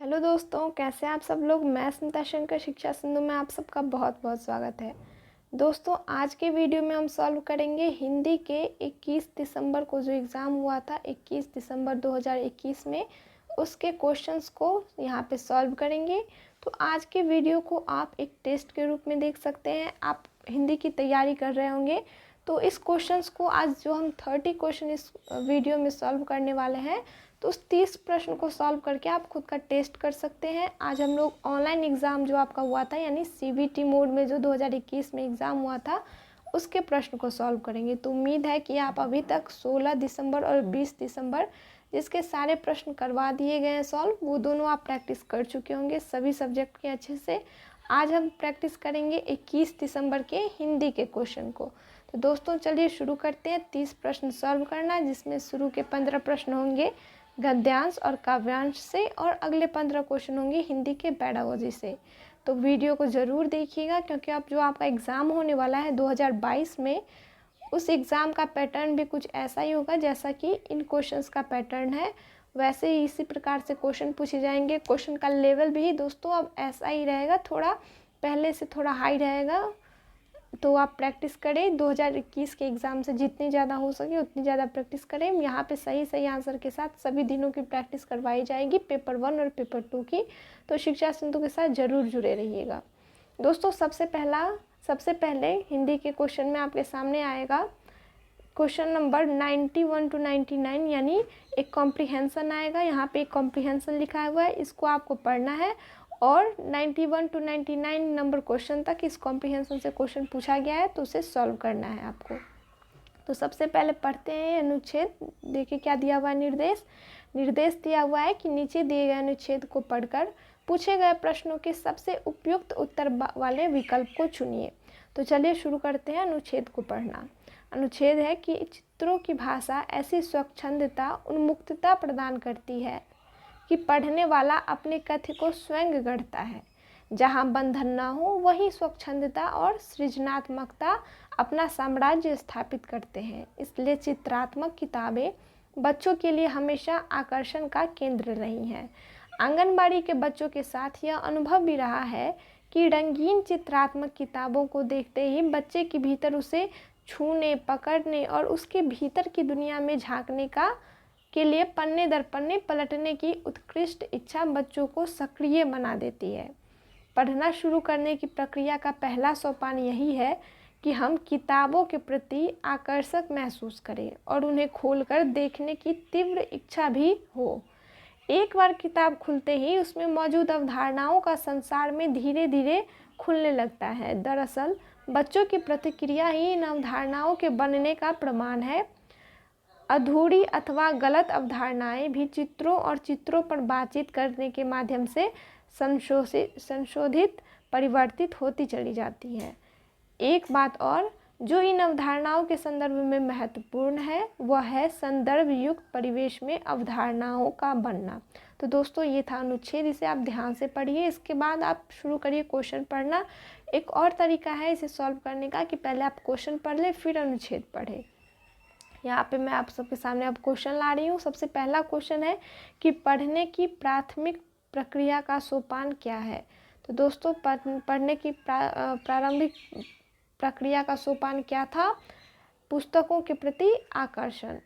Hello दोस्तों, कैसे हैं आप सब लोग। मैं स्मिता शंकर शिक्षा सिंधु में आप सबका बहुत बहुत स्वागत है। दोस्तों, आज के वीडियो में हम सॉल्व करेंगे हिंदी के 21 दिसंबर को जो एग्ज़ाम हुआ था 21 दिसंबर 2021 में, उसके क्वेश्चंस को यहाँ पे सॉल्व करेंगे। तो आज के वीडियो को आप एक टेस्ट के रूप में देख सकते हैं। आप हिंदी की तैयारी कर रहे होंगे तो इस क्वेश्चंस को आज जो हम 30 क्वेश्चन इस वीडियो में सॉल्व करने वाले हैं, तो उस 30 प्रश्न को सॉल्व करके आप खुद का टेस्ट कर सकते हैं। आज हम लोग ऑनलाइन एग्ज़ाम जो आपका हुआ था यानी सीबीटी मोड में जो 2021 में एग्ज़ाम हुआ था उसके प्रश्न को सॉल्व करेंगे। तो उम्मीद है कि आप अभी तक 16 दिसंबर और 20 दिसंबर जिसके सारे प्रश्न करवा दिए गए हैं सॉल्व, वो दोनों आप प्रैक्टिस कर चुके होंगे सभी सब्जेक्ट के अच्छे से। आज हम प्रैक्टिस करेंगे 21 दिसंबर के हिंदी के क्वेश्चन को। तो दोस्तों चलिए शुरू करते हैं 30 प्रश्न सॉल्व करना, जिसमें शुरू के 15 प्रश्न होंगे गद्यांश और काव्यांश से और अगले 15 क्वेश्चन होंगे हिंदी के पेडागोजी से। तो वीडियो को ज़रूर देखिएगा, क्योंकि अब जो आपका एग्ज़ाम होने वाला है 2022 में, उस एग्ज़ाम का पैटर्न भी कुछ ऐसा ही होगा जैसा कि इन क्वेश्चंस का पैटर्न है। वैसे ही इसी प्रकार से क्वेश्चन पूछे जाएंगे। क्वेश्चन का लेवल भी दोस्तों अब ऐसा ही रहेगा, थोड़ा पहले से थोड़ा हाई रहेगा। तो आप प्रैक्टिस करें 2021 के एग्ज़ाम से जितनी ज़्यादा हो सके उतनी ज़्यादा प्रैक्टिस करें। यहाँ पे सही आंसर के साथ सभी दिनों की प्रैक्टिस करवाई जाएगी, पेपर 1 और पेपर 2 की। तो शिक्षा सिंधु के साथ ज़रूर जुड़े रहिएगा। दोस्तों सबसे पहले हिंदी के क्वेश्चन में आपके सामने आएगा क्वेश्चन नंबर 91 to 99, यानी एक कॉम्प्रिहेंसन आएगा। यहाँ पे एक कॉम्प्रिहेंसन लिखा हुआ है, इसको आपको पढ़ना है और 91 to 99 नंबर क्वेश्चन तक इस कॉम्प्रिहेंसन से क्वेश्चन पूछा गया है, तो उसे सॉल्व करना है आपको। तो सबसे पहले पढ़ते हैं अनुच्छेद। देखिए क्या दिया हुआ है निर्देश दिया हुआ है कि नीचे दिए गए अनुच्छेद को पढ़कर पूछे गए प्रश्नों के सबसे उपयुक्त उत्तर वाले विकल्प को चुनिए। तो चलिए शुरू करते हैं अनुच्छेद को पढ़ना। अनुच्छेद है कि चित्रों की भाषा ऐसी स्वच्छंदता उन्मुक्तता प्रदान करती है कि पढ़ने वाला अपने कथ्य को स्वयं गढ़ता है। जहाँ बंधन न हो वहीं स्वच्छंदता और सृजनात्मकता अपना साम्राज्य स्थापित करते हैं। इसलिए चित्रात्मक किताबें बच्चों के लिए हमेशा आकर्षण का केंद्र रही हैं। आंगनबाड़ी के बच्चों के साथ यह अनुभव भी रहा है कि रंगीन चित्रात्मक किताबों को देखते ही बच्चे के भीतर उसे छूने, पकड़ने और उसके भीतर की दुनिया में झांकने के लिए पन्ने दर पन्ने पलटने की उत्कृष्ट इच्छा बच्चों को सक्रिय बना देती है। पढ़ना शुरू करने की प्रक्रिया का पहला सोपान यही है कि हम किताबों के प्रति आकर्षक महसूस करें और उन्हें खोलकर देखने की तीव्र इच्छा भी हो। एक बार किताब खुलते ही उसमें मौजूद अवधारणाओं का संसार में धीरे धीरे खुलने लगता है। दरअसल बच्चों की प्रतिक्रिया ही इन अवधारणाओं के बनने का प्रमाण है। अधूरी अथवा गलत अवधारणाएं भी चित्रों और चित्रों पर बातचीत करने के माध्यम से संशोधित परिवर्तित होती चली जाती है। एक बात और जो इन अवधारणाओं के संदर्भ में महत्वपूर्ण है वह है संदर्भ युक्त परिवेश में अवधारणाओं का बनना। तो दोस्तों ये था अनुच्छेद, इसे आप ध्यान से पढ़िए। इसके बाद आप शुरू करिए क्वेश्चन पढ़ना। एक और तरीका है इसे सॉल्व करने का कि पहले आप क्वेश्चन पढ़ लें फिर अनुच्छेद पढ़ें। यहाँ पे मैं आप सबके सामने अब क्वेश्चन ला रही हूँ। सबसे पहला क्वेश्चन है कि पढ़ने की प्राथमिक प्रक्रिया का सोपान क्या है। तो दोस्तों पढ़ने की प्रारंभिक प्रक्रिया का सोपान क्या था? पुस्तकों के प्रति आकर्षण।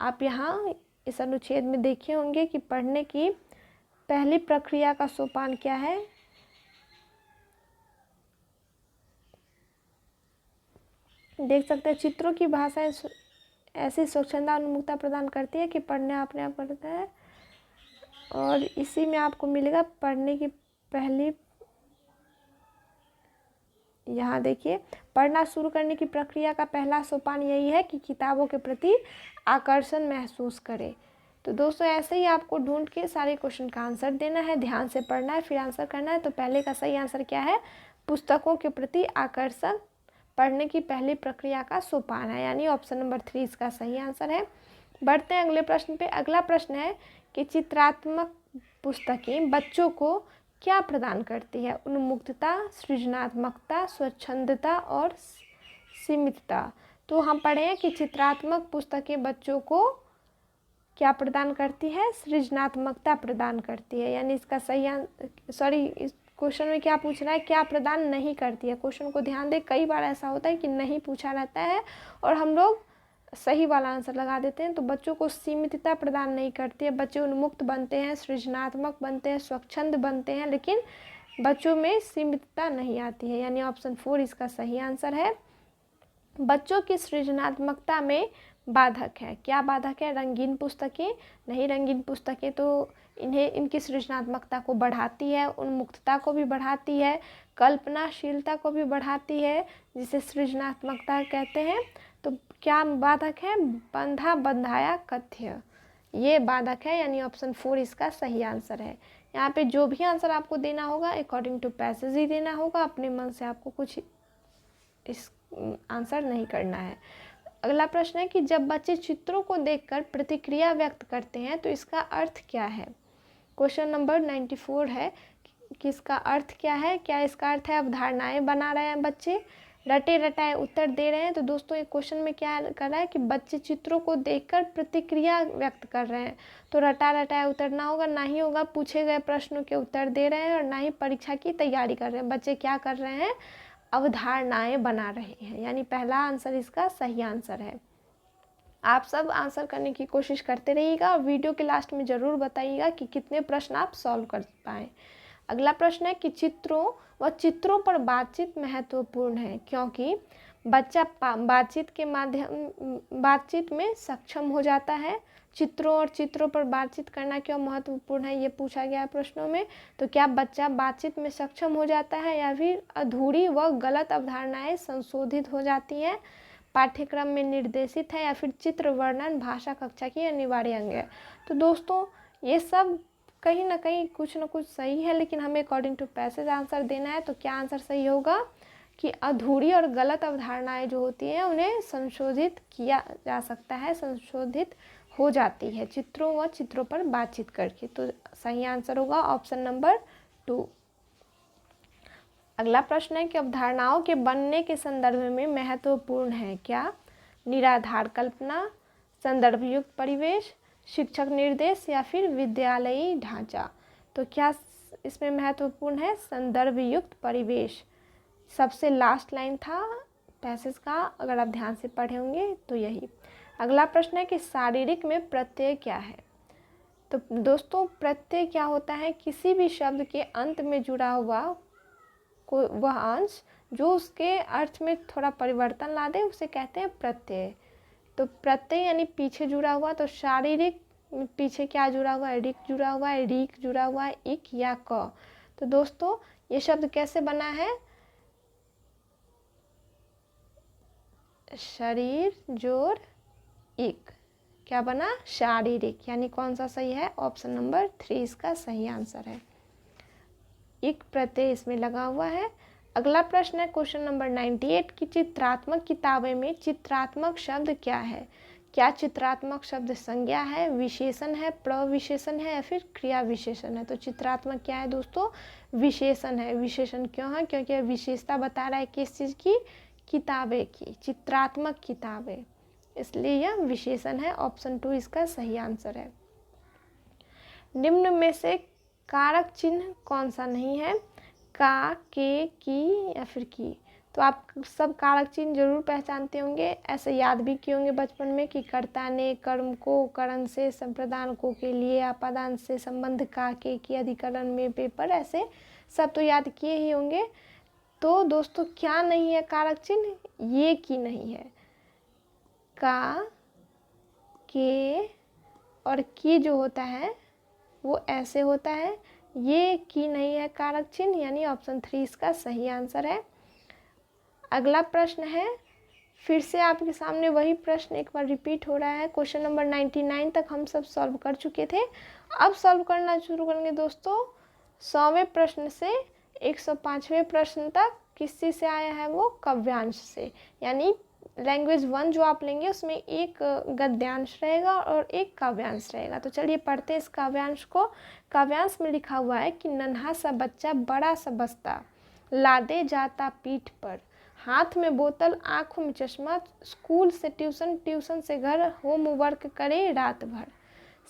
आप यहाँ इस अनुच्छेद में देखे होंगे कि पढ़ने की पहली प्रक्रिया का सोपान क्या है। देख सकते हैं चित्रों की भाषा ऐसी स्वच्छंदता उन्मुक्तता प्रदान करती है कि पढ़ने अपने आप करता है, और इसी में आपको मिलेगा पढ़ने की पहली। यहाँ देखिए पढ़ना शुरू करने की प्रक्रिया का पहला सोपान यही है कि किताबों के प्रति आकर्षण महसूस करें। तो दोस्तों ऐसे ही आपको ढूंढ के सारे क्वेश्चन का आंसर देना है, ध्यान से पढ़ना है फिर आंसर करना है। तो पहले का सही आंसर क्या है? पुस्तकों के प्रति आकर्षण पढ़ने की पहली प्रक्रिया का सोपान है, यानी ऑप्शन नंबर 3 इसका सही आंसर है। बढ़ते हैं अगले प्रश्न पे। अगला प्रश्न है कि चित्रात्मक पुस्तकें बच्चों को क्या प्रदान करती है? उन्मुक्तता, सृजनात्मकता, स्वच्छंदता और सीमितता। तो हम पढ़े हैं कि चित्रात्मक पुस्तकें बच्चों को क्या प्रदान करती है? सृजनात्मकता प्रदान करती है। यानी इसका सही इस क्वेश्चन में क्या पूछ रहा है? क्या प्रदान नहीं करती है। क्वेश्चन को ध्यान दें, कई बार ऐसा होता है कि नहीं पूछा रहता है और हम लोग सही वाला आंसर लगा देते हैं। तो बच्चों को सीमितता प्रदान नहीं करती है, बच्चे उन्मुक्त बनते हैं, सृजनात्मक बनते हैं, स्वच्छंद बनते हैं, लेकिन बच्चों में सीमितता नहीं आती है। यानी ऑप्शन 4 इसका सही आंसर है। बच्चों की सृजनात्मकता में बाधक है। क्या बाधक है? रंगीन पुस्तकें नहीं। रंगीन पुस्तकें तो इनकी सृजनात्मकता को बढ़ाती है, उन्मुक्तता को भी बढ़ाती है, कल्पनाशीलता को भी बढ़ाती है, जिसे सृजनात्मकता कहते हैं। तो क्या बाधक है? बंधा बंधाया कथ्य, ये बाधक है। यानी ऑप्शन 4 इसका सही आंसर है। यहाँ पे जो भी आंसर आपको देना होगा अकॉर्डिंग टू पैसेज ही देना होगा, अपने मन से आपको कुछ इस आंसर नहीं करना है। अगला प्रश्न है कि जब बच्चे चित्रों को देखकर प्रतिक्रिया व्यक्त करते हैं तो इसका अर्थ क्या है। क्वेश्चन नंबर 94 है कि इसका अर्थ क्या है। क्या इसका अर्थ है अवधारणाएं बना रहे हैं बच्चे, रटे रटाए उत्तर दे रहे हैं। तो दोस्तों एक क्वेश्चन में क्या कर रहा है कि बच्चे चित्रों को देखकर प्रतिक्रिया व्यक्त कर रहे हैं। तो रटा रटाए उत्तर ना होगा, ना ही होगा पूछे गए प्रश्नों के उत्तर दे रहे हैं, और ना ही परीक्षा की तैयारी कर रहे हैं। बच्चे क्या कर रहे हैं? अवधारणाएं बना रहे हैं। यानी पहला आंसर इसका सही आंसर है। आप सब आंसर करने की कोशिश करते रहिएगा और वीडियो के लास्ट में ज़रूर बताइएगा कि कितने प्रश्न आप सॉल्व कर पाएँ। अगला प्रश्न है कि चित्रों पर बातचीत महत्वपूर्ण है क्योंकि बच्चा बातचीत में सक्षम हो जाता है। चित्रों पर बातचीत करना क्यों महत्वपूर्ण है, ये पूछा गया है प्रश्नों में। तो क्या बच्चा बातचीत में सक्षम हो जाता है या फिर अधूरी व गलत अवधारणाएं संशोधित हो जाती हैं, पाठ्यक्रम में निर्देशित है, या फिर चित्र वर्णन भाषा कक्षा की अनिवार्य अंग है। तो दोस्तों ये सब कहीं ना कहीं कुछ ना कुछ सही है, लेकिन हमें अकॉर्डिंग टू पैसेज आंसर देना है। तो क्या आंसर सही होगा कि अधूरी और गलत अवधारणाएं जो होती हैं उन्हें संशोधित किया जा सकता है, संशोधित हो जाती है चित्रों पर बातचीत करके। तो सही आंसर होगा ऑप्शन नंबर 2। अगला प्रश्न है कि अवधारणाओं के बनने के संदर्भ में महत्वपूर्ण है क्या। निराधार कल्पना, संदर्भ युक्त परिवेश, शिक्षक निर्देश, या फिर विद्यालयी ढांचा। तो क्या इसमें महत्वपूर्ण है? संदर्भ युक्त परिवेश। सबसे लास्ट लाइन था पैसेज का, अगर आप ध्यान से पढ़े होंगे तो यही। अगला प्रश्न है कि शारीरिक में प्रत्यय क्या है। तो दोस्तों प्रत्यय क्या होता है? किसी भी शब्द के अंत में जुड़ा हुआ वह अंश जो उसके अर्थ में थोड़ा परिवर्तन ला दे उसे कहते हैं प्रत्यय। तो प्रत्यय यानी पीछे जुड़ा हुआ। तो शारीरिक पीछे क्या जुड़ा हुआ है? रिक जुड़ा हुआ है, रीक जुड़ा हुआ है, इक या क। तो दोस्तों ये शब्द कैसे बना है? शरीर जोड़ इक, क्या बना? शारीरिक। यानी कौन सा सही है? ऑप्शन नंबर 3 इसका सही आंसर है। इक प्रत्यय इसमें लगा हुआ है। अगला प्रश्न है क्वेश्चन नंबर 98 की चित्रात्मक किताबें में चित्रात्मक शब्द क्या है। क्या चित्रात्मक शब्द संज्ञा है, विशेषण है, प्रविशेषण है, या फिर क्रिया विशेषण है। तो चित्रात्मक क्या है दोस्तों? विशेषण है। विशेषण क्यों है? क्योंकि यह विशेषता बता रहा है किस चीज़ की? किताबें की, चित्रात्मक किताबें, इसलिए यह विशेषण है। ऑप्शन 2 इसका सही आंसर है। निम्न में से कारक चिन्ह कौन सा नहीं है? का, के, की, या फिर की। तो आप सब कारक चिन्ह जरूर पहचानते होंगे, ऐसे याद भी किए होंगे बचपन में कि कर्ता ने, कर्म को, करण से, संप्रदान को के लिए, आपादान से, संबंध का, के की, अधिकरण में, पेपर, ऐसे सब तो याद किए ही होंगे। तो दोस्तों क्या नहीं है कारक चिन्ह? ये की नहीं है। का, के और की जो होता है वो ऐसे होता है, ये की नहीं है कारक चिन्ह। यानी ऑप्शन 3 इसका सही आंसर है। अगला प्रश्न है, फिर से आपके सामने वही प्रश्न एक बार रिपीट हो रहा है। क्वेश्चन नंबर 99 तक हम सब सॉल्व कर चुके थे, अब सॉल्व करना शुरू करेंगे दोस्तों 100वें प्रश्न से 105वें प्रश्न तक। किस चीज़ से आया है वो? काव्यांश से। यानी लैंग्वेज 1 जो आप लेंगे उसमें एक गद्यांश रहेगा और एक काव्यांश रहेगा। तो चलिए पढ़ते हैं इस काव्यांश को। काव्यांश में लिखा हुआ है कि नन्हा सा बच्चा बड़ा सा बस्ता लादे जाता पीठ पर, हाथ में बोतल आँखों में चश्मा, स्कूल से ट्यूशन, ट्यूशन से घर, होमवर्क करे रात भर।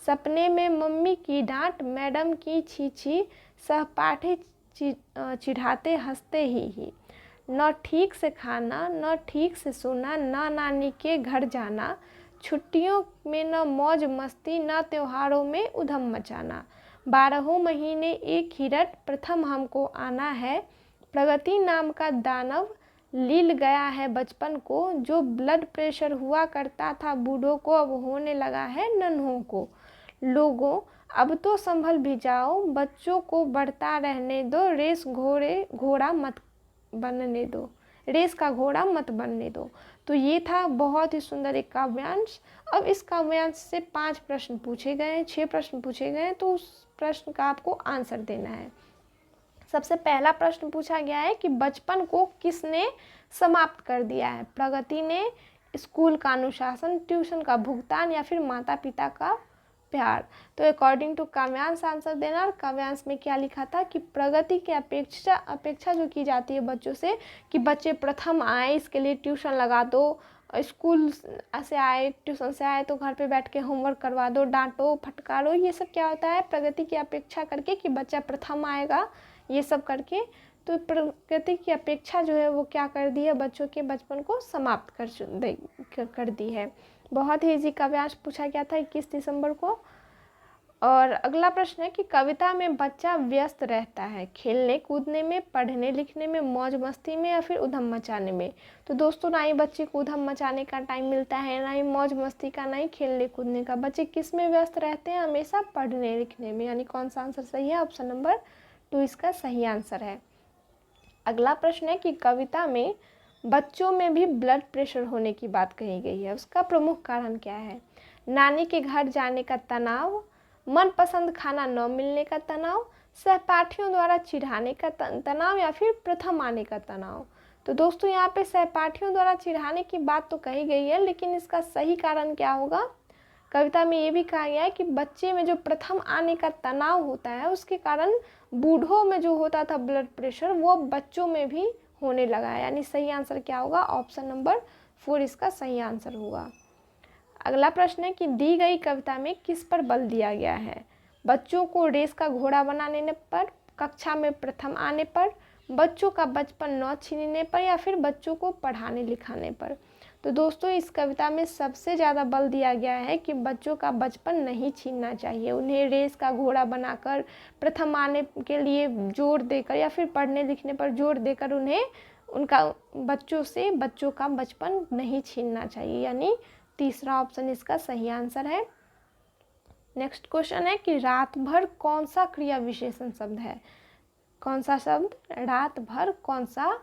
सपने में मम्मी की डांट, मैडम की छी, सहपाठी चिढ़ाते हंसते ही। न ठीक से खाना, न ठीक से सोना, न नानी के घर जाना, छुट्टियों में न मौज मस्ती, न त्योहारों में उधम मचाना। 12 महीने एक ही रट, प्रथम हमको आना है। प्रगति नाम का दानव लील गया है बचपन को, जो ब्लड प्रेशर हुआ करता था बूढ़ों को, अब होने लगा है नन्हों को। लोगों अब तो संभल भी जाओ, बच्चों को बढ़ता रहने दो, रेस घोड़ा मत बनने दो, रेस का घोड़ा मत बनने दो। तो ये था बहुत ही सुंदर एक काव्यांश। अब इस काव्यांश से 5 प्रश्न पूछे गए हैं, 6 प्रश्न पूछे गए हैं, तो उस प्रश्न का आपको आंसर देना है। सबसे पहला प्रश्न पूछा गया है कि बचपन को किसने समाप्त कर दिया है? प्रगति ने, स्कूल का अनुशासन, ट्यूशन का भुगतान या फिर माता पिता का प्यार। तो अकॉर्डिंग टू काव्यांश आंसर देना। और काव्यांश में क्या लिखा था कि प्रगति की अपेक्षा जो की जाती है बच्चों से कि बच्चे प्रथम आए, इसके लिए ट्यूशन लगा दो, स्कूल से आए, ट्यूशन से आए तो घर पे बैठ के होमवर्क करवा दो, डांटो फटकारो, ये सब क्या होता है? प्रगति की अपेक्षा करके कि बच्चा प्रथम आएगा, ये सब करके। तो प्रगति की अपेक्षा जो है वो क्या कर दी है? बच्चों के बचपन को समाप्त कर दी है। बहुत ही इजी काव्यांश पूछा गया था 21 दिसंबर को। और अगला प्रश्न है कि कविता में बच्चा व्यस्त रहता है खेलने कूदने में, पढ़ने लिखने में, मौज मस्ती में या फिर उधम मचाने में। तो दोस्तों, ना ही बच्चे को उधम मचाने का टाइम मिलता है, ना ही मौज मस्ती का, ना ही खेलने कूदने का। बच्चे किस में व्यस्त रहते हैं? हमेशा पढ़ने लिखने में। यानी कौन सा आंसर सही है? ऑप्शन नंबर 2 इसका सही आंसर है। अगला प्रश्न है कि कविता में बच्चों में भी ब्लड प्रेशर होने की बात कही गई है, उसका प्रमुख कारण क्या है? नानी के घर जाने का तनाव, मनपसंद खाना न मिलने का तनाव, सहपाठियों द्वारा चिढ़ाने का तनाव या फिर प्रथम आने का तनाव। तो दोस्तों, यहाँ पे सहपाठियों द्वारा चिढ़ाने की बात तो कही गई है, लेकिन इसका सही कारण क्या होगा? कविता में ये भी कहा गया है कि बच्चे में जो प्रथम आने का तनाव होता है उसके कारण बूढ़ों में जो होता था ब्लड प्रेशर, वो बच्चों में भी होने लगा है। यानी सही आंसर क्या होगा? ऑप्शन नंबर 4 इसका सही आंसर होगा। अगला प्रश्न है कि दी गई कविता में किस पर बल दिया गया है? बच्चों को रेस का घोड़ा बनाने पर, कक्षा में प्रथम आने पर, बच्चों का बचपन न छीनने पर या फिर बच्चों को पढ़ाने लिखाने पर। तो दोस्तों, इस कविता में सबसे ज़्यादा बल दिया गया है कि बच्चों का बचपन नहीं छीनना चाहिए, उन्हें रेस का घोड़ा बनाकर, प्रथम आने के लिए जोर देकर या फिर पढ़ने लिखने पर जोर देकर उन्हें उनका बच्चों का बचपन नहीं छीनना चाहिए। यानी तीसरा ऑप्शन इसका सही आंसर है। नेक्स्ट क्वेश्चन है कि रात भर कौन सा क्रिया विशेषण शब्द है? कौन सा शब्द? रात भर कौन सा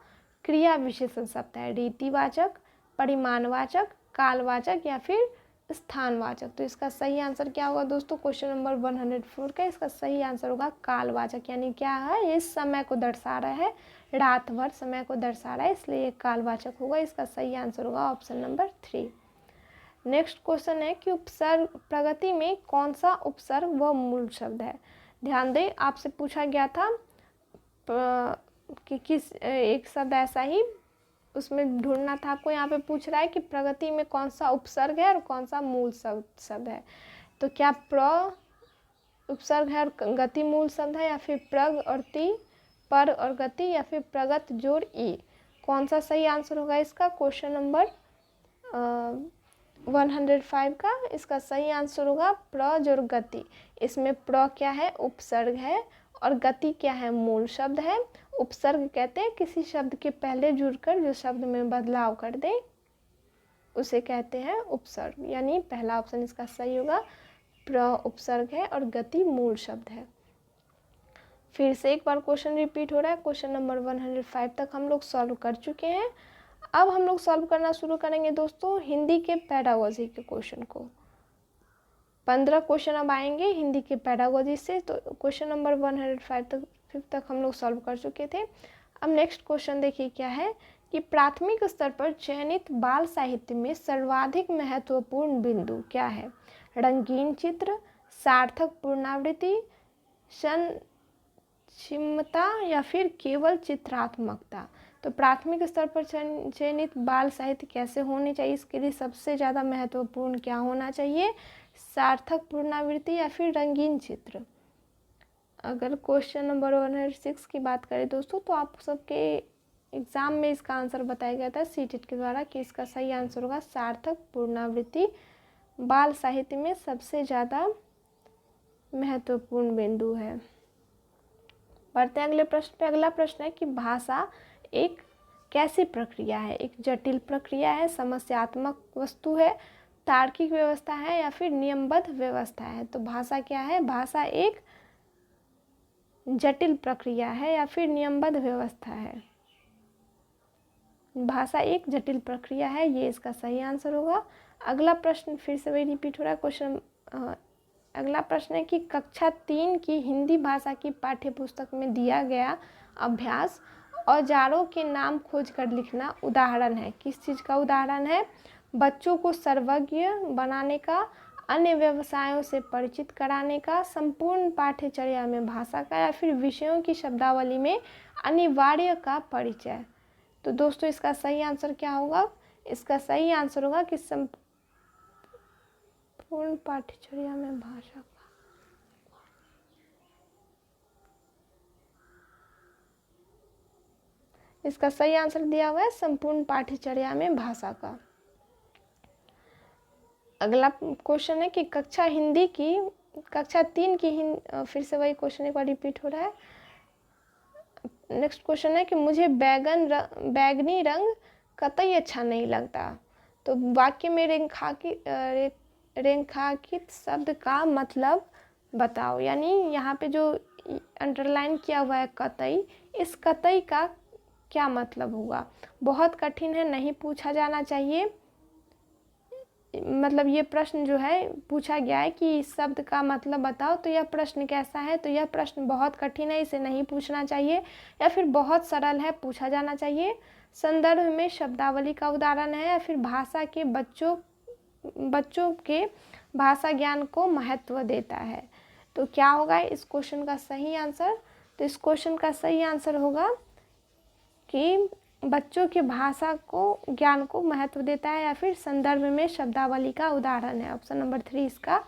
क्रिया विशेषण शब्द है? रीतिवाचक, परिमाणवाचक, कालवाचक या फिर स्थानवाचक। तो इसका सही आंसर क्या होगा दोस्तों? क्वेश्चन नंबर 104 का इसका सही आंसर होगा कालवाचक। यानी क्या है? ये समय को दर्शा रहा है, रात भर समय को दर्शा रहा है, इसलिए ये कालवाचक होगा। इसका सही आंसर होगा ऑप्शन नंबर 3। नेक्स्ट क्वेश्चन है कि उपसर्ग, प्रगति में कौन सा उपसर्ग व मूल शब्द है? ध्यान दें, आपसे पूछा गया था कि किस एक शब्द ऐसा ही उसमें ढूंढना था आपको। यहाँ पे पूछ रहा है कि प्रगति में कौन सा उपसर्ग है और कौन सा मूल शब्द है। तो क्या प्र उपसर्ग है और गति मूल शब्द है, या फिर प्रग और ति, पर और गति, या फिर प्रगत जोड़ ई? कौन सा सही आंसर होगा इसका? क्वेश्चन नंबर 105 का इसका सही आंसर होगा प्र जोड़ गति। इसमें प्र क्या है? उपसर्ग है, और गति क्या है? मूल शब्द है। उपसर्ग कहते हैं किसी शब्द के पहले जुड़कर जो शब्द में बदलाव कर दे, उसे कहते हैं उपसर्ग। यानी पहला ऑप्शन इसका सही होगा, प्र उपसर्ग है और गति मूल शब्द है। फिर से एक बार क्वेश्चन रिपीट हो रहा है। क्वेश्चन नंबर 105 तक हम लोग सॉल्व कर चुके हैं। अब हम लोग सॉल्व करना शुरू करेंगे दोस्तों हिंदी के पेडागोजी के क्वेश्चन को। 15 क्वेश्चन अब आएंगे हिंदी के पेडागोजी से। तो क्वेश्चन नंबर 105 तक हम लोग सॉल्व कर चुके थे। अब नेक्स्ट क्वेश्चन देखिए क्या है कि प्राथमिक स्तर पर चयनित बाल साहित्य में सर्वाधिक महत्वपूर्ण बिंदु क्या है? रंगीन चित्र, सार्थक पूर्णावृत्ति, संक्षिप्तता या फिर केवल चित्रात्मकता। तो प्राथमिक स्तर पर चयनित बाल साहित्य कैसे होने चाहिए? इसके लिए सबसे ज़्यादा महत्वपूर्ण क्या होना चाहिए? सार्थक पुनरावृत्ति या फिर रंगीन चित्र। अगर क्वेश्चन नंबर 106 की बात करें दोस्तों, तो आप सबके एग्ज़ाम में इसका आंसर बताया गया था सीटेट के द्वारा कि इसका सही आंसर होगा सार्थक पुनरावृत्ति बाल साहित्य में सबसे ज़्यादा महत्वपूर्ण बिंदु है। बढ़ते हैं अगले प्रश्न पे। अगला प्रश्न है कि भाषा एक कैसी प्रक्रिया है? एक जटिल प्रक्रिया है, समस्यात्मक वस्तु है, तार्किक व्यवस्था है या फिर नियमबद्ध व्यवस्था है? तो भाषा क्या है? भाषा एक जटिल प्रक्रिया है या फिर नियमबद्ध व्यवस्था है? भाषा एक जटिल प्रक्रिया है, ये इसका सही आंसर होगा। अगला प्रश्न फिर से वही रिपीट हो रहा है क्वेश्चन। अगला प्रश्न है कि कक्षा 3 की हिंदी भाषा की पाठ्यपुस्तक में दिया गया अभ्यास औजारों के नाम खोज कर लिखना उदाहरण है। किस चीज़ का उदाहरण है? बच्चों को सर्वज्ञ बनाने का, अन्य व्यवसायों से परिचित कराने का, संपूर्ण पाठ्यचर्या में भाषा का या फिर विषयों की शब्दावली में अनिवार्य का परिचय। तो दोस्तों इसका सही आंसर क्या होगा? इसका सही आंसर होगा कि संपूर्ण पाठ्यचर्या में भाषा का। इसका सही आंसर दिया हुआ है संपूर्ण पाठ्यचर्या में भाषा का। अगला क्वेश्चन है कि कक्षा 3 की फिर से वही क्वेश्चन एक बार रिपीट हो रहा है। नेक्स्ट क्वेश्चन है कि मुझे बैगनी रंग कतई अच्छा नहीं लगता। तो वाक्य में रेखांकित शब्द का मतलब बताओ। यानी यहाँ पे जो अंडरलाइन किया हुआ है कतई, इस कतई का क्या मतलब होगा? बहुत कठिन है, नहीं पूछा जाना चाहिए। मतलब ये प्रश्न जो है पूछा गया है कि इस शब्द का मतलब बताओ, तो यह प्रश्न कैसा है? तो यह प्रश्न बहुत कठिन है, इसे नहीं पूछना चाहिए, या फिर बहुत सरल है, पूछा जाना चाहिए। संदर्भ में शब्दावली का उदाहरण है, या फिर भाषा के बच्चों के भाषा ज्ञान को महत्व देता है। तो क्या होगा इस क्वेश्चन का सही आंसर? तो इस क्वेश्चन का सही आंसर होगा कि बच्चों के भाषा को ज्ञान को महत्व देता है, या फिर संदर्भ में शब्दावली का उदाहरण है। ऑप्शन नंबर 3 इसका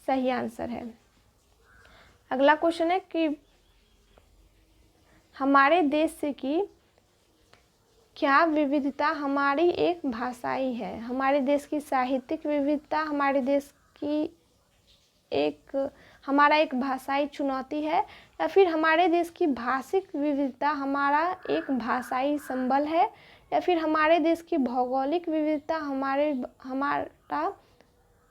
सही आंसर है। अगला क्वेश्चन है कि हमारे देश से की क्या विविधता हमारी एक भाषाई है? हमारे देश की साहित्यिक विविधता हमारे देश की हमारा एक भाषाई चुनौती है, या फिर हमारे देश की भाषिक विविधता हमारा एक भाषाई संबल है, या फिर हमारे देश की भौगोलिक विविधता हमारा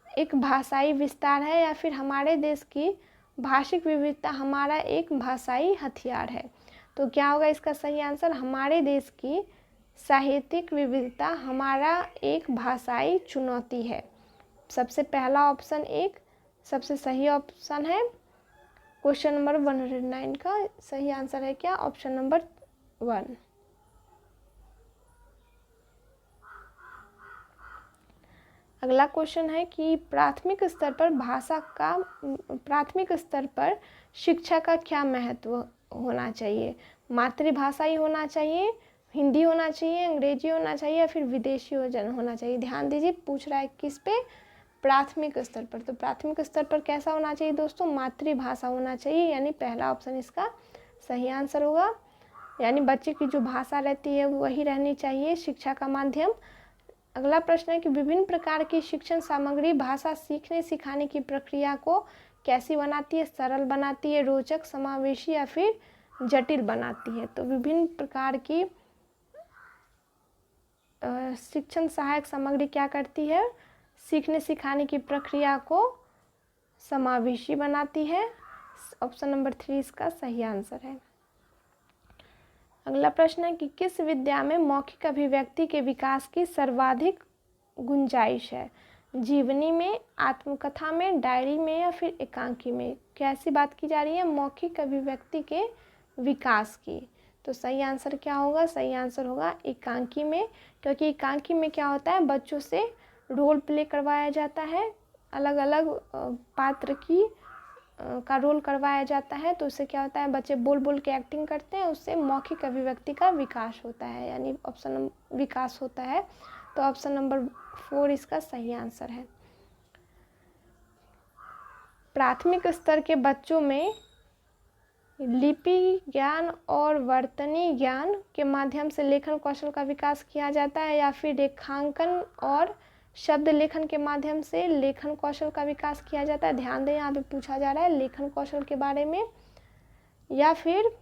एक भाषाई विस्तार है, या फिर हमारे देश की भाषिक विविधता हमारा एक भाषाई हथियार है? तो क्या होगा इसका सही आंसर? हमारे देश की साहित्यिक विविधता हमारा एक भाषाई चुनौती है। सबसे पहला ऑप्शन एक सबसे सही ऑप्शन है। क्वेश्चन नंबर 109 का सही आंसर है क्या? Option number 1। अगला क्वेश्चन है कि प्राथमिक स्तर पर शिक्षा का क्या महत्व होना चाहिए? मातृभाषा ही होना चाहिए, हिंदी होना चाहिए, अंग्रेजी होना चाहिए, या फिर विदेशी होना चाहिए? ध्यान दीजिए, पूछ रहा है किस पे? प्राथमिक स्तर पर। तो प्राथमिक स्तर पर कैसा होना चाहिए दोस्तों? मातृभाषा होना चाहिए, यानी पहला ऑप्शन इसका सही आंसर होगा। यानी बच्चे की जो भाषा रहती है वही रहनी चाहिए शिक्षा का माध्यम। अगला प्रश्न है कि विभिन्न प्रकार की शिक्षण सामग्री भाषा सीखने सिखाने की प्रक्रिया को कैसी बनाती है? सरल बनाती है, रोचक, समावेशी या फिर जटिल बनाती है? तो विभिन्न प्रकार की शिक्षण सहायक सामग्री क्या करती है? सीखने सिखाने की प्रक्रिया को समावेशी बनाती है। ऑप्शन नंबर 3 इसका सही आंसर है। अगला प्रश्न है कि किस विद्या में मौखिक अभिव्यक्ति के विकास की सर्वाधिक गुंजाइश है? जीवनी में, आत्मकथा में, डायरी में या फिर एकांकी में? कैसी बात की जा रही है? मौखिक अभिव्यक्ति के विकास की। तो सही आंसर क्या होगा? सही आंसर होगा एकांकी में, क्योंकि एकांकी में क्या होता है? बच्चों से रोल प्ले करवाया जाता है, अलग अलग पात्र का रोल करवाया जाता है। तो उससे क्या होता है? बच्चे बोल बोल के एक्टिंग करते हैं, उससे मौखिक अभिव्यक्ति का विकास होता है, यानी विकास होता है। तो ऑप्शन नंबर 4 इसका सही आंसर है। प्राथमिक स्तर के बच्चों में लिपि ज्ञान और वर्तनी ज्ञान के माध्यम से लेखन कौशल का विकास किया जाता है, या फिर रेखांकन और शब्द लेखन के माध्यम से लेखन कौशल का विकास किया जाता है। ध्यान दें, यहाँ पे पूछा जा रहा है लेखन कौशल के बारे में। या फिर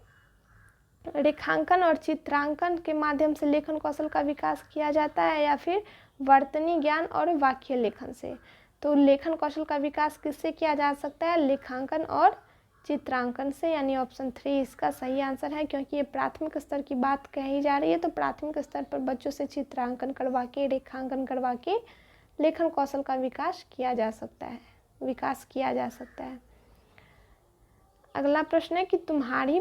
रेखांकन और चित्रांकन के माध्यम से लेखन कौशल का विकास किया जाता है, या फिर वर्तनी ज्ञान और वाक्य लेखन से। तो लेखन कौशल का विकास किससे किया जा सकता है? लेखांकन और चित्रांकन से, यानी ऑप्शन 3 इसका सही आंसर है। क्योंकि ये प्राथमिक स्तर की बात कही जा रही है, तो प्राथमिक स्तर पर बच्चों से चित्रांकन करवा के, रेखांकन करवा के लेखन कौशल का विकास किया जा सकता है। अगला प्रश्न है कि तुम्हारी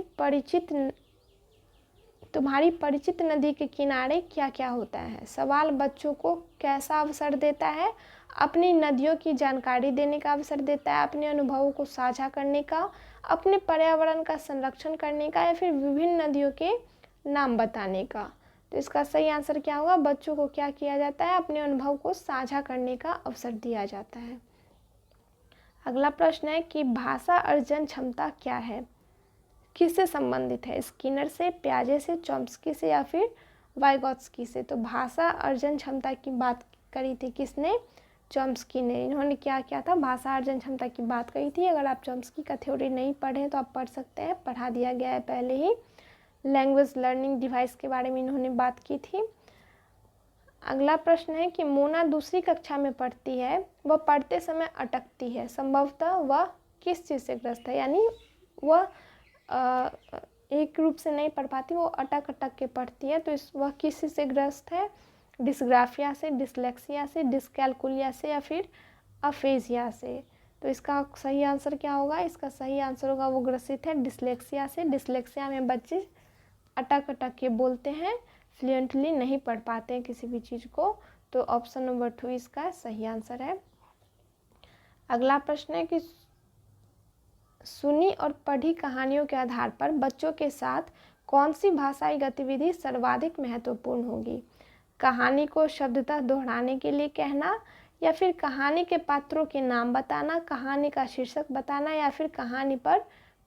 परिचित नदी के किनारे क्या क्या होता है? सवाल बच्चों को कैसा अवसर देता है? अपनी नदियों की जानकारी देने का अवसर देता है, अपने अनुभवों को साझा करने का, अपने पर्यावरण का संरक्षण करने का, या फिर विभिन्न नदियों के नाम बताने का। तो इसका सही आंसर क्या होगा? बच्चों को क्या किया जाता है? अपने अनुभव को साझा करने का अवसर दिया जाता है। अगला प्रश्न है कि भाषा अर्जन क्षमता क्या है? किससे संबंधित है? स्किनर से, पियाजे से, चॉम्स्की से, या फिर वाइगोत्स्की से? तो भाषा अर्जन क्षमता की बात करी थी किसने? चॉम्स्की ने। इन्होंने क्या किया था? भाषा अर्जन क्षमता की बात कही थी। अगर आप चॉम्स्की का थ्योरी नहीं पढ़े तो आप पढ़ सकते हैं, पढ़ा दिया गया है पहले ही। लैंग्वेज लर्निंग डिवाइस के बारे में इन्होंने बात की थी। अगला प्रश्न है कि मोना दूसरी कक्षा में पढ़ती है, वह पढ़ते समय अटकती है, संभवतः वह किस चीज़ से ग्रस्त है? यानी वह एक रूप से नहीं पढ़ पाती, वो अटक के पढ़ती है। तो वह किस चीज़ से ग्रस्त है? डिस्ग्राफिया से, डिसलेक्सिया से, डिसकैलकुलिया से, या फिर अफेजिया से? तो इसका सही आंसर क्या होगा? इसका सही आंसर होगा वो ग्रसित है डिसलेक्सिया से। डिसलेक्सिया में बच्चे अटक के बोलते हैं, फ्लुएंटली नहीं पढ़ पाते हैं किसी भी चीज़ को। तो ऑप्शन नंबर 2 इसका सही आंसर है। अगला प्रश्न है कि सुनी और पढ़ी कहानियों के आधार पर बच्चों के साथ कौन सी भाषाई गतिविधि सर्वाधिक महत्वपूर्ण होगी? कहानी को शब्दतः दोहराने के लिए कहना, या फिर कहानी के पात्रों के नाम बताना, कहानी का शीर्षक बताना, या फिर कहानी पर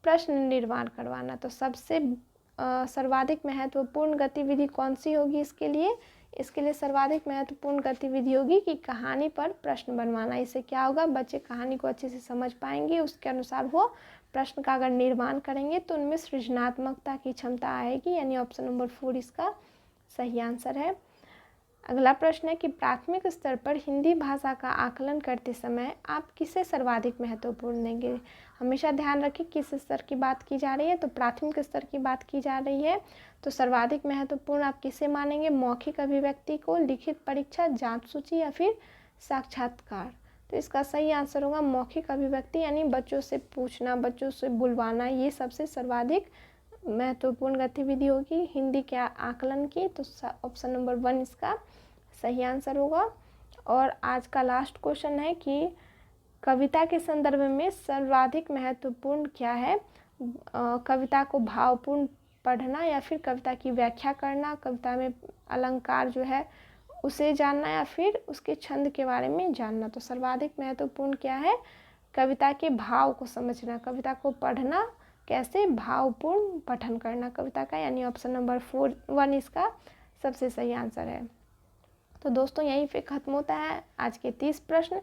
प्रश्न निर्माण करवाना? तो सबसे सर्वाधिक महत्वपूर्ण गतिविधि कौन सी होगी इसके लिए? इसके लिए सर्वाधिक महत्वपूर्ण गतिविधि होगी कि कहानी पर प्रश्न बनवाना। इससे क्या होगा? बच्चे कहानी को अच्छे से समझ पाएंगे, उसके अनुसार वो प्रश्न का अगर निर्माण करेंगे तो उनमें सृजनात्मकता की क्षमता आएगी, यानी ऑप्शन नंबर 4 इसका सही आंसर है। अगला प्रश्न है कि प्राथमिक स्तर पर हिंदी भाषा का आकलन करते समय आप किसे सर्वाधिक महत्वपूर्ण देंगे? हमेशा ध्यान रखें किस स्तर की बात की जा रही है, तो प्राथमिक स्तर की बात की जा रही है। तो सर्वाधिक महत्वपूर्ण आप किसे मानेंगे? मौखिक अभिव्यक्ति को, लिखित परीक्षा, जांच सूची, या फिर साक्षात्कार? तो इसका सही आंसर होगा मौखिक अभिव्यक्ति, यानी बच्चों से पूछना, बच्चों से बुलवाना, ये सबसे सर्वाधिक महत्वपूर्ण गतिविधि होगी हिंदी के आकलन की। तो ऑप्शन नंबर 1 इसका सही आंसर होगा। और आज का लास्ट क्वेश्चन है कि कविता के संदर्भ में सर्वाधिक महत्वपूर्ण क्या है? कविता को भावपूर्ण पढ़ना, या फिर कविता की व्याख्या करना, कविता में अलंकार जो है उसे जानना, या फिर उसके छंद के बारे में जानना? तो सर्वाधिक महत्वपूर्ण क्या है? कविता के भाव को समझना, कविता को पढ़ना, कैसे? भावपूर्ण पठन करना कविता का, यानी ऑप्शन नंबर 1 इसका सबसे सही आंसर है। तो दोस्तों यहीं पे ख़त्म होता है आज के 30 प्रश्न।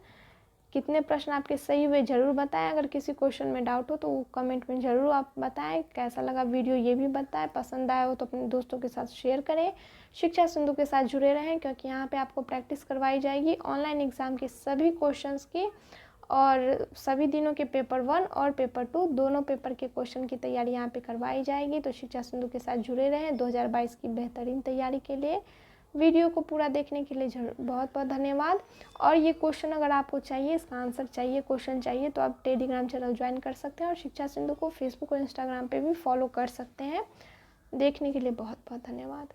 कितने प्रश्न आपके सही हुए ज़रूर बताएं। अगर किसी क्वेश्चन में डाउट हो तो वो कमेंट में ज़रूर आप बताएं। कैसा लगा वीडियो ये भी बताएं। पसंद आया हो तो अपने दोस्तों के साथ शेयर करें। शिक्षा सिंधु के साथ जुड़े रहें, क्योंकि यहाँ पे आपको प्रैक्टिस करवाई जाएगी ऑनलाइन एग्ज़ाम के सभी क्वेश्चंस की, और सभी दिनों के पेपर 1 और पेपर 2 दोनों पेपर के क्वेश्चन की तैयारी यहाँ पे करवाई जाएगी। तो शिक्षा सिंधु के साथ जुड़े रहें 2022 की बेहतरीन तैयारी के लिए। वीडियो को पूरा देखने के लिए बहुत बहुत धन्यवाद। और ये क्वेश्चन अगर आपको चाहिए, इसका आंसर चाहिए, क्वेश्चन चाहिए, तो आप टेलीग्राम चैनल ज्वाइन कर सकते हैं, और शिक्षा सिंधु को फेसबुक और इंस्टाग्राम पे भी फॉलो कर सकते हैं। देखने के लिए बहुत बहुत धन्यवाद।